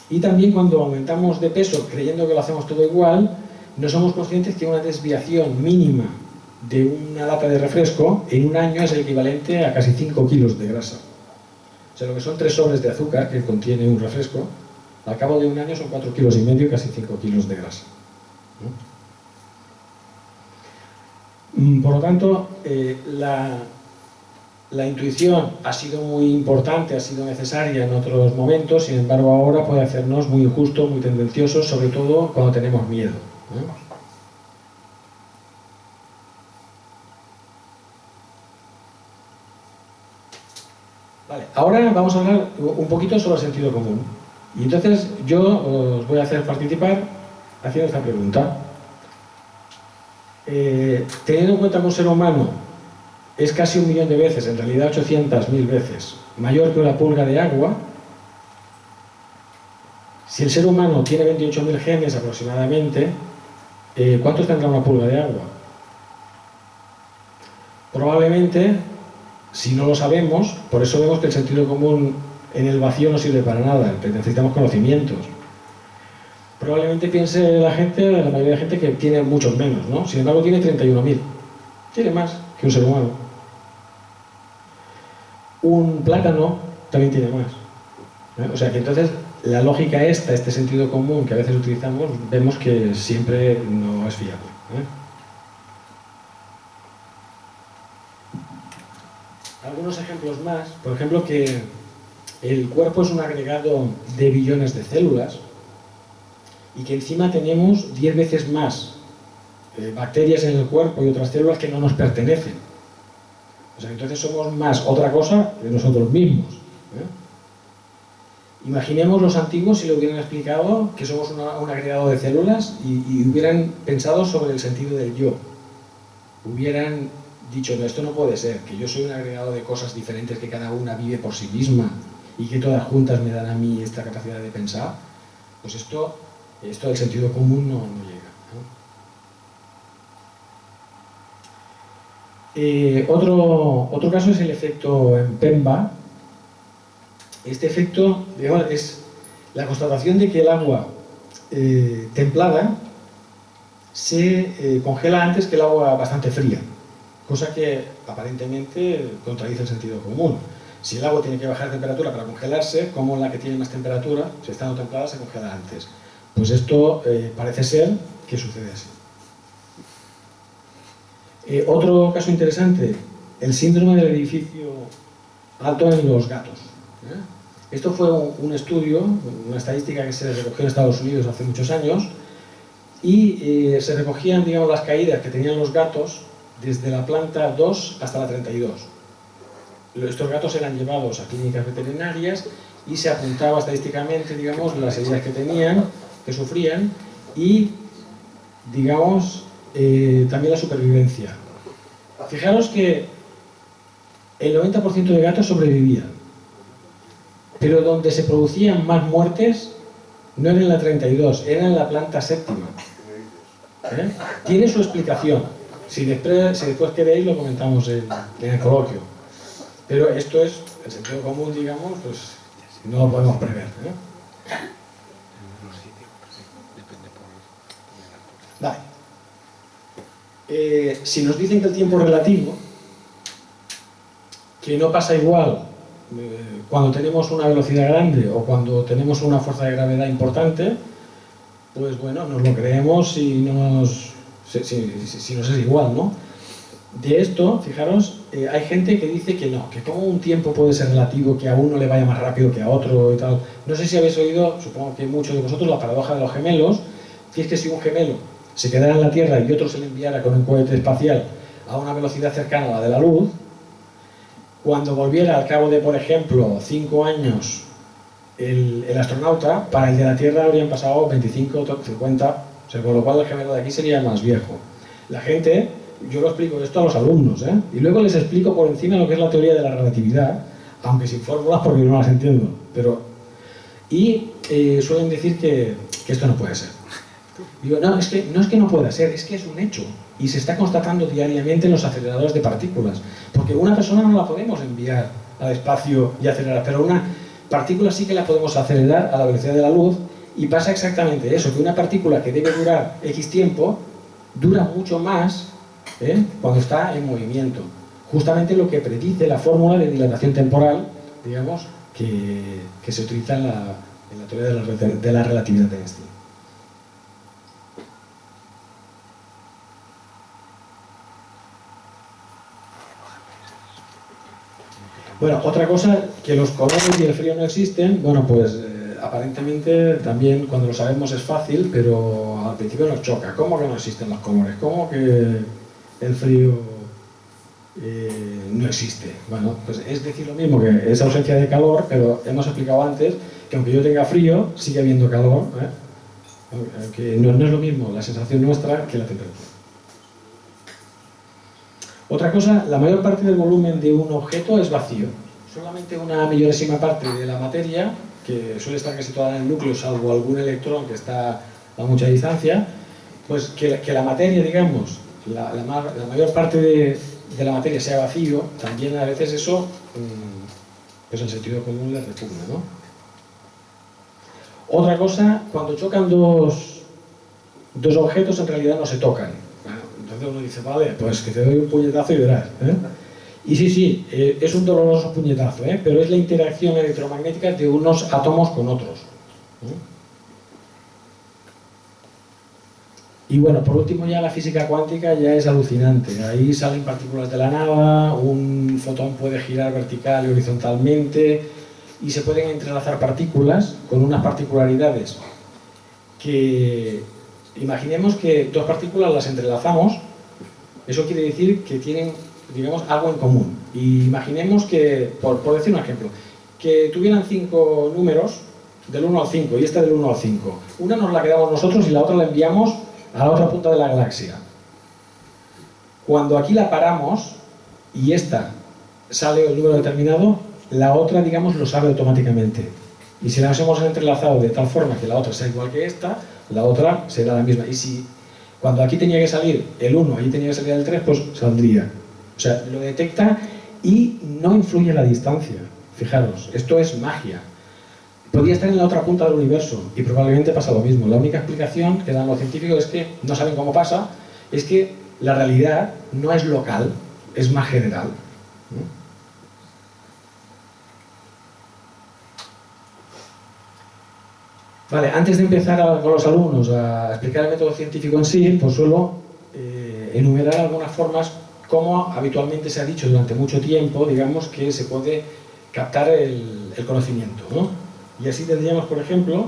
Y también cuando aumentamos de peso creyendo que lo hacemos todo igual, no somos conscientes que una desviación mínima de una lata de refresco en un año es el equivalente a casi 5 kilos de grasa. O sea, lo que son 3 sobres de azúcar que contiene un refresco, al cabo de un año son 4,5 kilos y casi 5 kilos de grasa. Por lo tanto, la intuición ha sido muy importante, ha sido necesaria en otros momentos, sin embargo ahora puede hacernos muy injustos, muy tendenciosos, sobre todo cuando tenemos miedo. Vale, ahora vamos a hablar un poquito sobre el sentido común. Y entonces yo os voy a hacer participar haciendo esta pregunta. Teniendo en cuenta que un ser humano es casi 1 millón de veces, en realidad 800.000 veces, mayor que una pulga de agua, si el ser humano tiene 28.000 genes aproximadamente, ¿cuántos tendrá una pulga de agua? Probablemente, si no lo sabemos, por eso vemos que el sentido común en el vacío no sirve para nada, necesitamos conocimientos. Probablemente piense la mayoría de la gente que tiene muchos menos, ¿no? Sin embargo tiene 31.000, tiene más que un ser humano. Un plátano también tiene más. O sea que entonces la lógica este sentido común que a veces utilizamos, vemos que siempre no es fiable. Algunos ejemplos más, por ejemplo que el cuerpo es un agregado de billones de células y que encima tenemos 10 veces más bacterias en el cuerpo y otras células que no nos pertenecen. O sea, entonces somos más otra cosa que nosotros mismos. Imaginemos los antiguos si le hubieran explicado que somos un agregado de células y hubieran pensado sobre el sentido del yo. Hubieran dicho, no, esto no puede ser, que yo soy un agregado de cosas diferentes que cada una vive por sí misma y que todas juntas me dan a mí esta capacidad de pensar. Pues esto del sentido común no llega, ¿no? Otro caso es el efecto Mpemba. Este efecto, digamos, es la constatación de que el agua templada se congela antes que el agua bastante fría, cosa que aparentemente contradice el sentido común. Si el agua tiene que bajar de temperatura para congelarse, ¿cómo la que tiene más temperatura, si está no templada, se congela antes? Pues esto parece ser que sucede así. Otro caso interesante, el síndrome del edificio alto en los gatos. Esto fue un estudio, una estadística que se recogió en Estados Unidos hace muchos años y se recogían, digamos, las caídas que tenían los gatos desde la planta 2 hasta la 32. Estos gatos eran llevados a clínicas veterinarias y se apuntaba estadísticamente, digamos, las heridas que tenían, que sufrían y, digamos, también la supervivencia. Fijaros que el 90% de gatos sobrevivían, pero donde se producían más muertes no era en la 32, era en la planta séptima. Tiene su explicación. Si después queréis lo comentamos en el coloquio. Pero esto es el sentido común, digamos, pues no lo podemos prever. Vale. Si nos dicen que el tiempo es relativo, que no pasa igual cuando tenemos una velocidad grande o cuando tenemos una fuerza de gravedad importante, pues bueno, nos lo creemos si nos es igual, ¿no? De esto, fijaros, hay gente que dice que no, que como un tiempo puede ser relativo, que a uno le vaya más rápido que a otro y tal. No sé si habéis oído, supongo que muchos de vosotros, la paradoja de los gemelos, que es que si un gemelo se quedara en la Tierra y otro se le enviara con un cohete espacial a una velocidad cercana a la de la luz, cuando volviera al cabo de, por ejemplo, 5 años el astronauta, para el de la Tierra habrían pasado 25 o 50, o sea, con lo cual el gemelo de aquí sería más viejo. La gente, yo lo explico esto a los alumnos, y luego les explico por encima lo que es la teoría de la relatividad, aunque sin fórmulas porque no las entiendo, y suelen decir que esto no puede ser. Digo, no es que no pueda ser, es que es un hecho y se está constatando diariamente en los aceleradores de partículas, porque una persona no la podemos enviar al espacio y acelerar, pero una partícula sí que la podemos acelerar a la velocidad de la luz y pasa exactamente eso, que una partícula que debe durar X tiempo dura mucho más cuando está en movimiento. Justamente lo que predice la fórmula de dilatación temporal, digamos, que se utiliza en la teoría de la relatividad de Einstein. Bueno, otra cosa, que los colores y el frío no existen, bueno, pues aparentemente también cuando lo sabemos es fácil, pero al principio nos choca. ¿Cómo que no existen los colores? ¿Cómo que el frío no existe? Bueno, pues es decir lo mismo que esa ausencia de calor, pero hemos explicado antes que aunque yo tenga frío, sigue habiendo calor, que no es lo mismo la sensación nuestra que la temperatura. Otra cosa, la mayor parte del volumen de un objeto es vacío. Solamente una millonésima parte de la materia, que suele estar casi toda en el núcleo, salvo algún electrón que está a mucha distancia, pues que la materia, digamos, la mayor parte de la materia sea vacío, también a veces eso, pues el sentido común le repugna, ¿no? Otra cosa, cuando chocan dos objetos en realidad no se tocan. Entonces uno dice, vale, pues que te doy un puñetazo y verás. Y sí, es un doloroso puñetazo, pero es la interacción electromagnética de unos átomos con otros. Y bueno, por último ya la física cuántica ya es alucinante. Ahí salen partículas de la nada, un fotón puede girar vertical y horizontalmente y se pueden entrelazar partículas con unas particularidades que imaginemos que dos partículas las entrelazamos, eso quiere decir que tienen, digamos, algo en común. Y imaginemos que, por decir un ejemplo, que tuvieran 5 números, del 1 al 5, y esta del 1 al 5. Una nos la quedamos nosotros y la otra la enviamos a la otra punta de la galaxia. Cuando aquí la paramos, y esta sale el número determinado, la otra, digamos, lo sabe automáticamente. Y si las hemos entrelazado de tal forma que la otra sea igual que esta, la otra será la misma. Y si cuando aquí tenía que salir el 1, allí tenía que salir el 3, pues saldría. O sea, lo detecta y no influye en la distancia. Fijaros, esto es magia. Podría estar en la otra punta del universo y probablemente pasa lo mismo. La única explicación que dan los científicos es que no saben cómo pasa, es que la realidad no es local, es más general. Vale, antes de empezar con los alumnos a explicar el método científico en sí, pues suelo enumerar algunas formas como habitualmente se ha dicho durante mucho tiempo, digamos, que se puede captar el conocimiento, ¿no? Y así tendríamos, por ejemplo,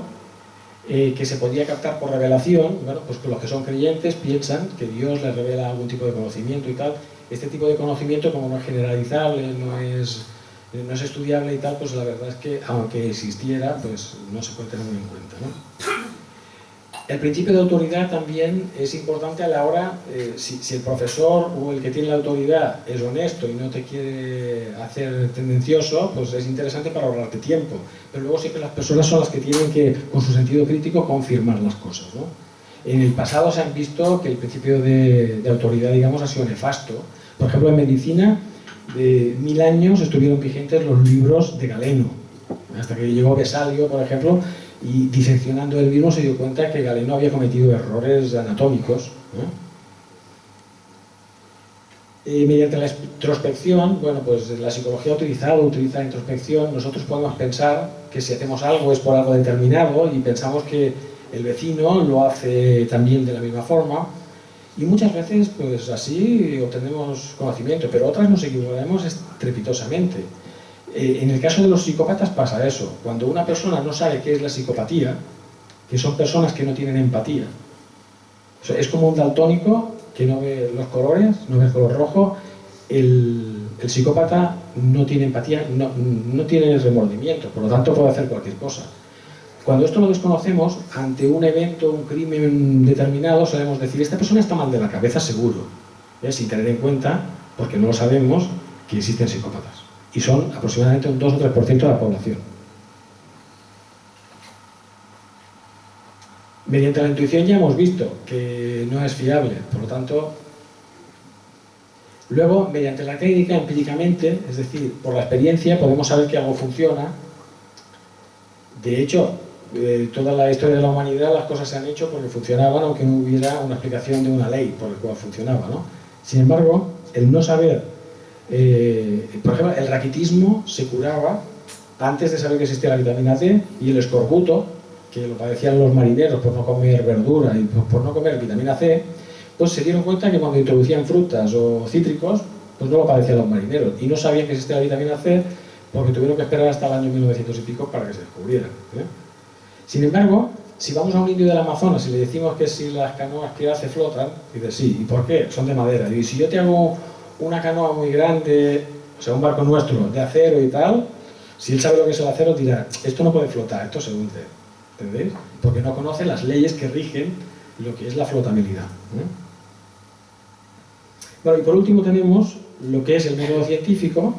que se podría captar por revelación. Bueno, pues que los que son creyentes piensan que Dios les revela algún tipo de conocimiento y tal. Este tipo de conocimiento, como no es generalizable, no es estudiable y tal, pues la verdad es que, aunque existiera, pues no se puede tener muy en cuenta, ¿no? El principio de autoridad también es importante a la hora, si el profesor o el que tiene la autoridad es honesto y no te quiere hacer tendencioso, pues es interesante para ahorrarte tiempo. Pero luego siempre las personas son las que tienen que, con su sentido crítico, confirmar las cosas, ¿no? En el pasado se han visto que el principio de autoridad, digamos, ha sido nefasto. Por ejemplo, en medicina, de 1000 años estuvieron vigentes los libros de Galeno, hasta que llegó Vesalio, por ejemplo, y diseccionando el mismo se dio cuenta que Galeno había cometido errores anatómicos, ¿no? Mediante la introspección, bueno, pues la psicología utiliza la introspección. Nosotros podemos pensar que si hacemos algo es por algo determinado y pensamos que el vecino lo hace también de la misma forma. Y muchas veces, pues así obtenemos conocimiento, pero otras nos equivocaremos estrepitosamente. En el caso de los psicópatas pasa eso. Cuando una persona no sabe qué es la psicopatía, que son personas que no tienen empatía, o sea, es como un daltónico que no ve los colores, no ve el color rojo. El psicópata no tiene empatía, no tiene remordimiento, por lo tanto puede hacer cualquier cosa. Cuando esto lo desconocemos, ante un evento, un crimen determinado, sabemos decir, esta persona está mal de la cabeza seguro, sin tener en cuenta, porque no lo sabemos, que existen psicópatas. Y son aproximadamente un 2 o 3% de la población. Mediante la intuición ya hemos visto que no es fiable, por lo tanto, luego, mediante la técnica, empíricamente, es decir, por la experiencia, podemos saber que algo funciona. De hecho, toda la historia de la humanidad las cosas se han hecho porque funcionaban, aunque no hubiera una explicación de una ley por la cual funcionaba, ¿no? Sin embargo, el no saber, por ejemplo, el raquitismo se curaba antes de saber que existía la vitamina D, y el escorbuto, que lo padecían los marineros por no comer verdura y por no comer vitamina C, pues se dieron cuenta que cuando introducían frutas o cítricos, pues no lo padecían los marineros y no sabían que existía la vitamina C porque tuvieron que esperar hasta el año 1900 y pico para que se descubriera, ¿eh? Sin embargo, si vamos a un indio del Amazonas y le decimos que si las canoas que hace flotan, dice sí, ¿y por qué? Son de madera. Y si yo te hago una canoa muy grande, o sea, un barco nuestro de acero y tal, si él sabe lo que es el acero, dirá, esto no puede flotar, esto se hunde. ¿Entendéis? Porque no conoce las leyes que rigen lo que es la flotabilidad, ¿eh? Bueno, y por último tenemos lo que es el método científico,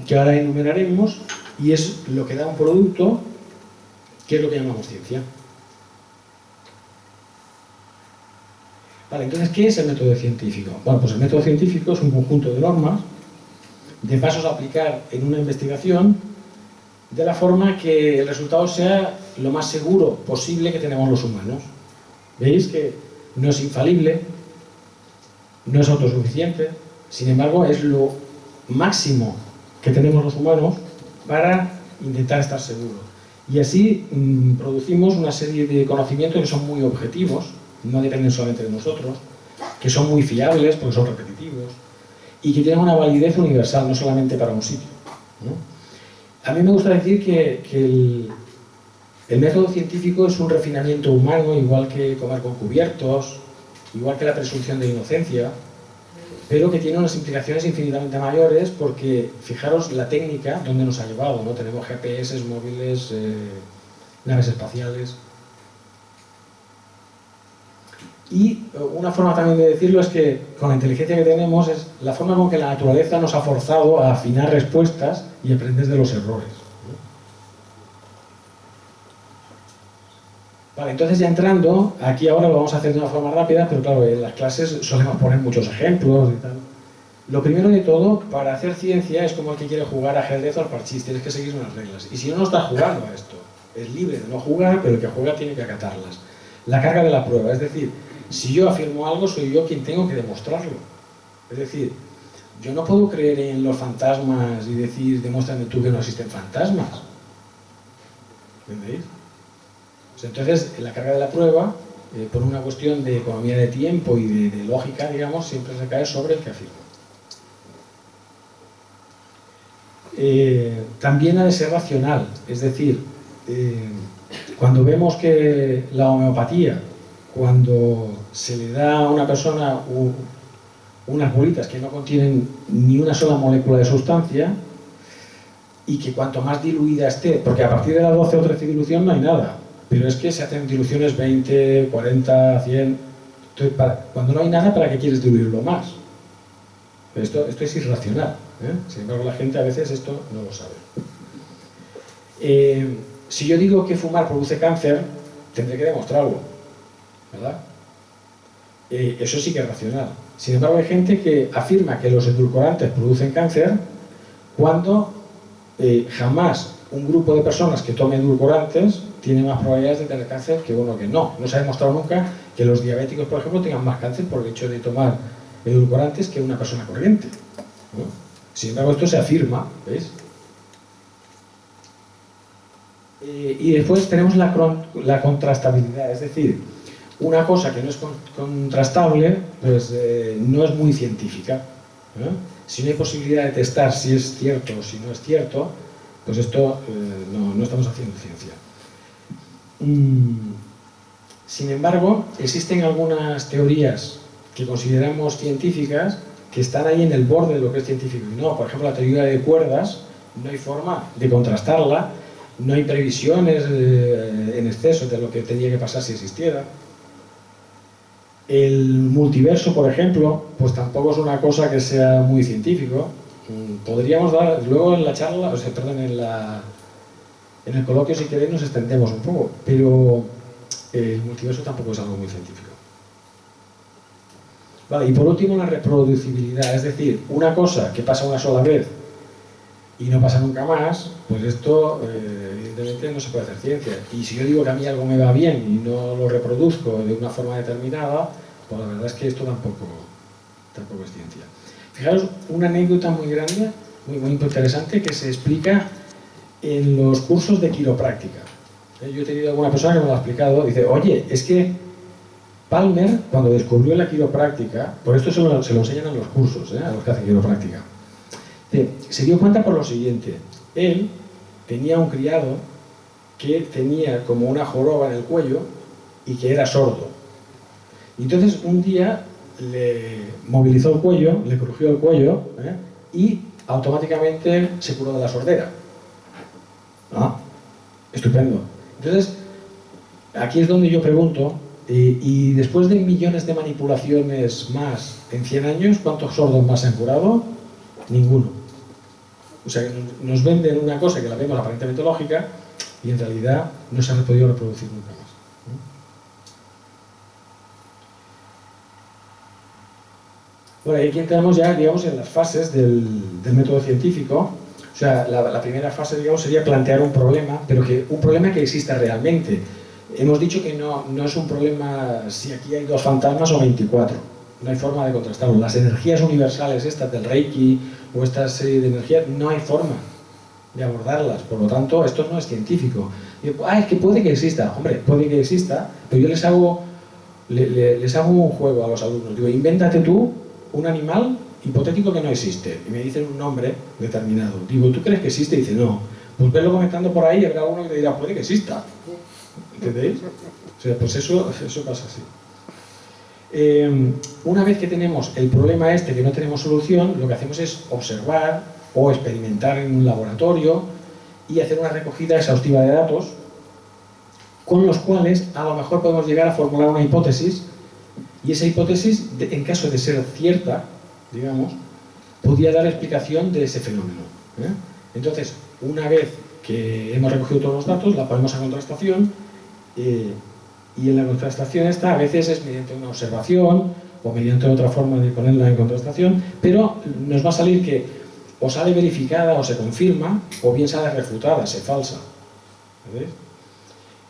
que ahora enumeraremos, y es lo que da un producto, que es lo que llamamos ciencia. Vale, entonces, ¿qué es el método científico? Bueno, pues el método científico es un conjunto de normas, de pasos a aplicar en una investigación, de la forma que el resultado sea lo más seguro posible que tenemos los humanos. ¿Veis que no es infalible, no es autosuficiente? Sin embargo, es lo máximo que tenemos los humanos para intentar estar seguros. Y así producimos una serie de conocimientos que son muy objetivos, no dependen solamente de nosotros, que son muy fiables porque son repetitivos y que tienen una validez universal, no solamente para un sitio, ¿no? A mí me gusta decir que El método científico es un refinamiento humano, igual que comer con cubiertos, igual que la presunción de inocencia, pero que tiene unas implicaciones infinitamente mayores porque, fijaros la técnica donde nos ha llevado, ¿no? Tenemos GPS, móviles, naves espaciales. Y una forma también de decirlo es que con la inteligencia que tenemos es la forma con que la naturaleza nos ha forzado a afinar respuestas y aprender de los errores. Vale, entonces ya entrando, aquí ahora lo vamos a hacer de una forma rápida, pero claro, en las clases solemos poner muchos ejemplos y tal. Lo primero de todo, para hacer ciencia es como el que quiere jugar ajedrez o al parchís, tienes que seguir unas reglas. Y si no, no estás jugando a esto. Es libre de no jugar, pero el que juega tiene que acatarlas. La carga de la prueba, es decir, si yo afirmo algo, soy yo quien tengo que demostrarlo. Es decir, yo no puedo creer en los fantasmas y decir, demuéstrame tú que no existen fantasmas. ¿Entendéis? Pues entonces, la carga de la prueba, por una cuestión de economía de tiempo y de lógica, digamos, siempre se cae sobre el que afirma. También ha de ser racional, es decir, cuando vemos que la homeopatía, cuando se le da a una persona unas bolitas que no contienen ni una sola molécula de sustancia y que cuanto más diluida esté, porque a partir de la 12 o 13 dilución no hay nada, pero es que se hacen diluciones 20, 40, 100, entonces, cuando no hay nada, ¿para qué quieres diluirlo más? Esto es irracional, ¿eh? Sin embargo, la gente a veces esto no lo sabe. Si yo digo que fumar produce cáncer, tendré que demostrarlo, ¿verdad? Eso sí que es racional. Sin embargo, hay gente que afirma que los edulcorantes producen cáncer cuando jamás un grupo de personas que tome edulcorantes tiene más probabilidades de tener cáncer que uno que no. No se ha demostrado nunca que los diabéticos, por ejemplo, tengan más cáncer por el hecho de tomar edulcorantes que una persona corriente, ¿no? Sin embargo, esto se afirma, ¿veis? Y después tenemos la contrastabilidad, es decir, una cosa que no es contrastable, pues no es muy científica, ¿eh? Si no hay posibilidad de testar si es cierto o si no es cierto, pues esto no estamos haciendo ciencia. Sin embargo, existen algunas teorías que consideramos científicas que están ahí en el borde de lo que es científico y no. Por ejemplo, la teoría de cuerdas, no hay forma de contrastarla, no hay previsiones en exceso de lo que tendría que pasar si existiera. El multiverso, por ejemplo, pues tampoco es una cosa que sea muy científico. Podríamos dar, luego en la charla, o sea, perdón, en el coloquio, si queréis, nos extendemos un poco, pero el multiverso tampoco es algo muy científico. Vale, y por último, la reproducibilidad, es decir, una cosa que pasa una sola vez y no pasa nunca más, pues esto evidentemente no se puede hacer ciencia. Y si yo digo que a mí algo me va bien y no lo reproduzco de una forma determinada, pues la verdad es que esto tampoco es ciencia. Fijaros, una anécdota muy grande, muy interesante, que se explica en los cursos de quiropráctica. Yo he tenido alguna persona que me lo ha explicado, dice, oye, es que Palmer, cuando descubrió la quiropráctica, por esto se lo enseñan en los cursos, a los que hacen quiropráctica, se dio cuenta por lo siguiente: él tenía un criado que tenía como una joroba en el cuello y que era sordo. Y entonces un día le movilizó el cuello, le crujió el cuello, y automáticamente se curó de la sordera. Ah, estupendo. Entonces, aquí es donde yo pregunto, y después de millones de manipulaciones más en 100 años, ¿cuántos sordos más se han curado? Ninguno. O sea, que nos venden una cosa que la vemos aparentemente lógica y en realidad no se ha podido reproducir nunca más. Bueno, y aquí entramos ya, digamos, en las fases del método científico. O sea, la primera fase, digamos, sería plantear un problema, pero un problema que exista realmente. Hemos dicho que no es un problema si aquí hay 2 fantasmas o 24. No hay forma de contrastarlo. Las energías universales estas del Reiki o esta serie de energías, no hay forma de abordarlas. Por lo tanto, esto no es científico. Es que puede que exista. Hombre, puede que exista, pero yo les hago un juego a los alumnos. Digo, invéntate tú un animal hipotético que no existe. Y me dicen un nombre determinado. Digo, ¿tú crees que existe? Y dice, no. pues verlo comentando por ahí y habrá uno que te dirá, puede que exista. ¿Entendéis? O sea, pues eso pasa así. Una vez que tenemos el problema este, que no tenemos solución, lo que hacemos es observar o experimentar en un laboratorio y hacer una recogida exhaustiva de datos con los cuales a lo mejor podemos llegar a formular una hipótesis, y esa hipótesis, en caso de ser cierta, digamos, podría dar explicación de ese fenómeno. Entonces, una vez que hemos recogido todos los datos, la ponemos a contrastación, y en la contrastación esta a veces es mediante una observación o mediante otra forma de ponerla en contrastación, pero nos va a salir que o sale verificada o se confirma, o bien sale refutada, se falsa. ¿Veis?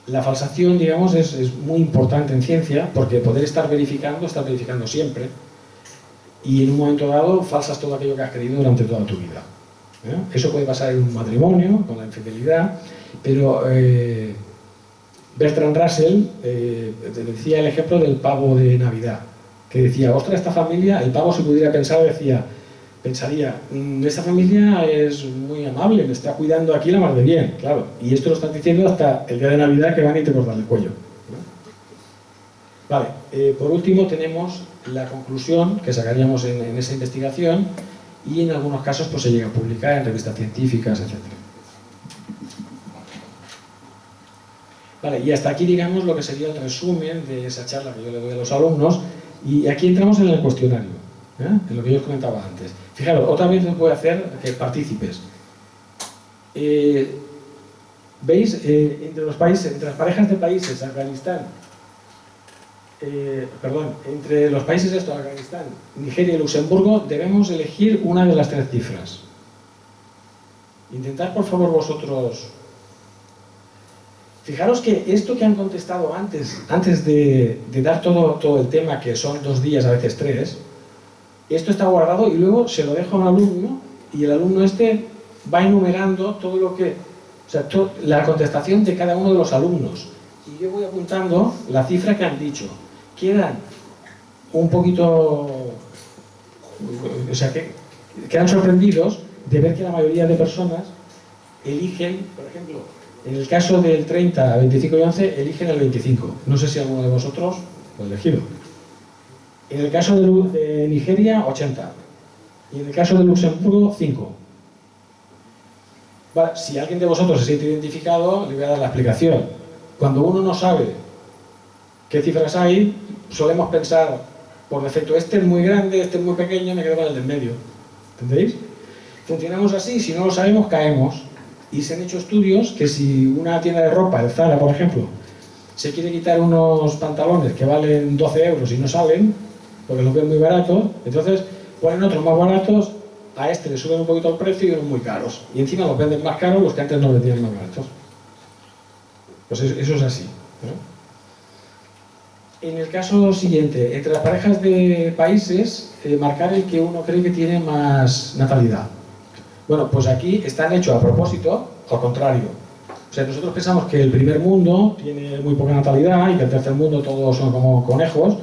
La falsación, digamos, es muy importante en ciencia, porque poder estar verificando siempre, y en un momento dado falsas todo aquello que has creído durante toda tu vida. Eso puede pasar en un matrimonio, con la infidelidad, pero Bertrand Russell decía el ejemplo del pavo de Navidad, que decía, ostras, esta familia, el pavo si pudiera pensar, pensaría, esta familia es muy amable, me está cuidando aquí la mar de bien, claro, y esto lo están diciendo hasta el día de Navidad que van y te cortan el cuello. Vale, por último tenemos la conclusión que sacaríamos en esa investigación, y en algunos casos pues se llega a publicar en revistas científicas, etc. Vale, y hasta aquí digamos lo que sería el resumen de esa charla que yo le doy a los alumnos, y aquí entramos en el cuestionario, en lo que yo os comentaba antes. Fijaros, otra vez os voy a hacer partícipes. ¿Veis? Entre los países, entre las parejas de países, Afganistán, entre los países estos, Afganistán, Nigeria y Luxemburgo, debemos elegir una de las tres cifras. Intentad, por favor, vosotros. Fijaros que esto que han contestado antes de dar todo el tema, que son 2 días, a veces 3, esto está guardado y luego se lo dejo a un alumno, y el alumno este va enumerando todo lo que... O sea, la contestación de cada uno de los alumnos. Y yo voy apuntando la cifra que han dicho. Quedan un poquito... O sea, que quedan sorprendidos de ver que la mayoría de personas eligen, por ejemplo, en el caso del 30, 25 y 11, eligen el 25. No sé si alguno de vosotros lo ha elegido. En el caso de Nigeria, 80. Y en el caso de Luxemburgo, 5. Vale, si alguien de vosotros se siente identificado, le voy a dar la explicación. Cuando uno no sabe qué cifras hay, solemos pensar por defecto, este es muy grande, este es muy pequeño, me quedo con el del medio. ¿Entendéis? Funcionamos así, si no lo sabemos, caemos. Y se han hecho estudios que si una tienda de ropa, el Zara, por ejemplo, se quiere quitar unos pantalones que valen 12 euros y no salen, porque los ven muy baratos, entonces ponen otros más baratos, a este le suben un poquito el precio y unos muy caros. Y encima los venden más caros los que antes no vendían más baratos. Pues eso es así, ¿no? En el caso siguiente, entre las parejas de países, marcar el que uno cree que tiene más natalidad. Bueno, pues aquí están hechos a propósito, al contrario. O sea, nosotros pensamos que el primer mundo tiene muy poca natalidad y que el tercer mundo todos son como conejos,